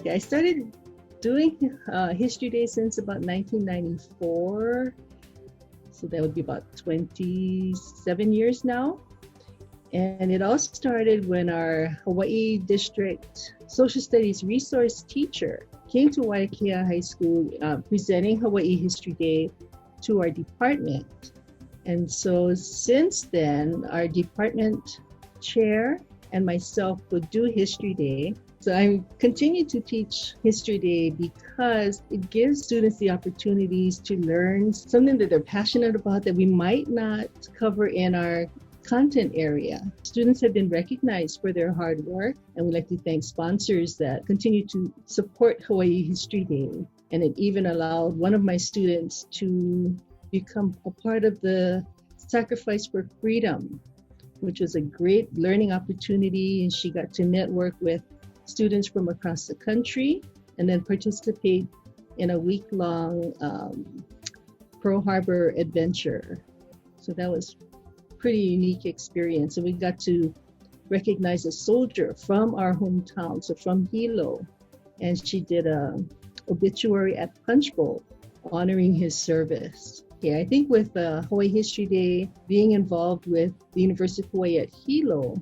Yeah, I started doing History Day since about 1994. So that would be about 27 years now. And it all started when our Hawai'i District Social Studies resource teacher came to Waiakea High School presenting Hawai'i History Day to our department. And so since then, our department chair and myself would do History Day. So I continue to teach History Day because it gives students the opportunities to learn something that they're passionate about that we might not cover in our content area. Students have been recognized for their hard work, and we'd like to thank sponsors that continue to support Hawai'i History Day. And it even allowed one of my students to become a part of the Sacrifice for Freedom, which was a great learning opportunity, and she got to network with students from across the country and then participate in a week-long Pearl Harbor adventure. So that was pretty unique experience, and we got to recognize a soldier from our hometown, so from Hilo, and she did a obituary at Punch Bowl honoring his service. Okay, I think with Hawaii History Day, being involved with the University of Hawaii at Hilo,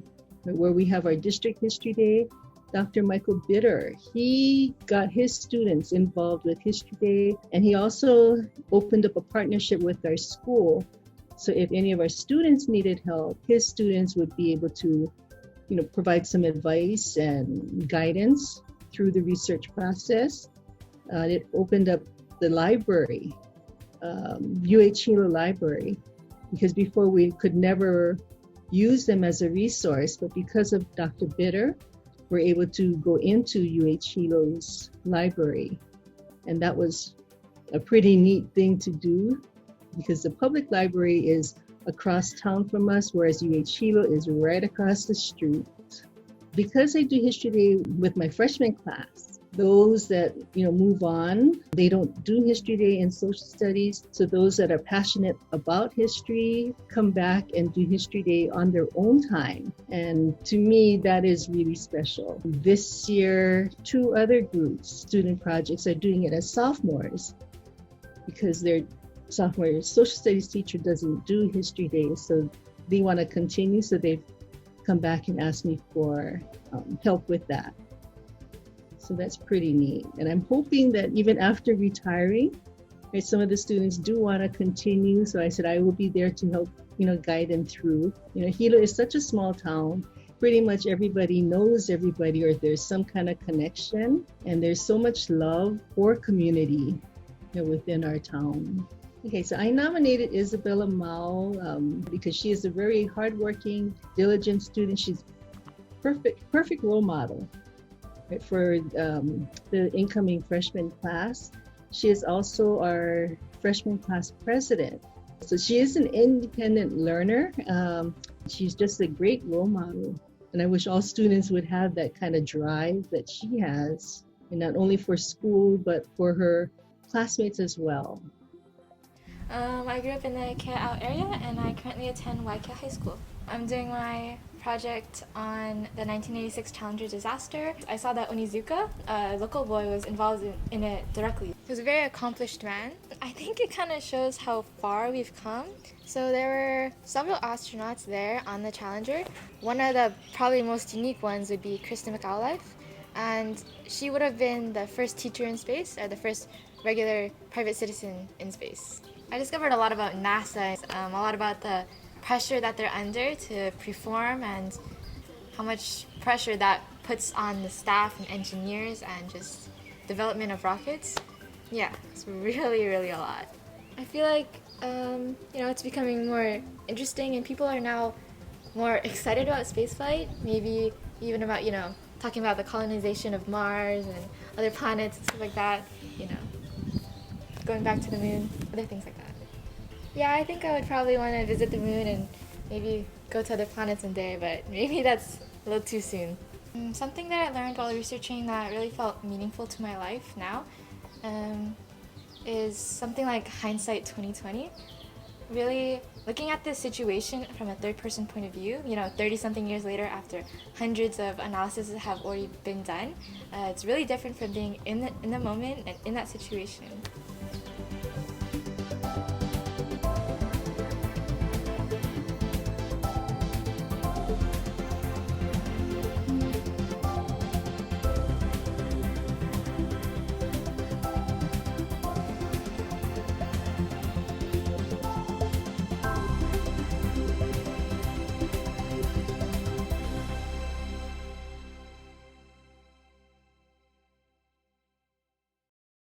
where we have our District History Day, Dr. Michael Bitter, he got his students involved with History Day, and he also opened up a partnership with our school. So if any of our students needed help, his students would be able to, provide some advice and guidance through the research process. It opened up the library, Hilo Library, because before we could never use them as a resource, but because of Dr. Bitter, we're able to go into Hilo's library. And that was a pretty neat thing to do, because the public library is across town from us, whereas Hilo is right across the street. Because I do History Day with my freshman class, those that move on, they don't do History Day in social studies. So those that are passionate about history come back and do History Day on their own time. And to me, that is really special. This year, 2 other groups, student projects, are doing it as sophomores because their sophomore social studies teacher doesn't do History Day, so they want to continue, so they've come back and asked me for help with that. So that's pretty neat. And I'm hoping that even after retiring, some of the students do want to continue, so I said I will be there to help guide them through. Hilo is such a small town. Pretty much everybody knows everybody, or there's some kind of connection, and there's so much love for community within our town. Okay, so I nominated Isabella Mow because she is a very hardworking, diligent student. She's perfect role model, right, for the incoming freshman class. She is also our freshman class president. So she is an independent learner. She's just a great role model. And I wish all students would have that kind of drive that she has, and not only for school, but for her classmates as well. I grew up in the Kea'au area, and I currently attend Waiakea High School. I'm doing my project on the 1986 Challenger disaster. I saw that Onizuka, a local boy, was involved in it directly. He was a very accomplished man. I think it kind of shows how far we've come. So there were several astronauts there on the Challenger. One of the probably most unique ones would be Krista McAuliffe, and she would have been the first teacher in space, or the first regular private citizen in space. I discovered a lot about NASA, a lot about the pressure that they're under to perform, and how much pressure that puts on the staff and engineers and just development of rockets. Yeah, it's really, really a lot. I feel like, it's becoming more interesting, and people are now more excited about spaceflight, maybe even about, talking about the colonization of Mars and other planets and stuff like that, going back to the moon, other things like that. Yeah, I think I would probably want to visit the moon and maybe go to other planets one day, but maybe that's a little too soon. Something that I learned while researching that really felt meaningful to my life now is something like hindsight 2020, really looking at the situation from a third-person point of view, 30-something years later after hundreds of analyses have already been done, it's really different from being in the moment and in that situation.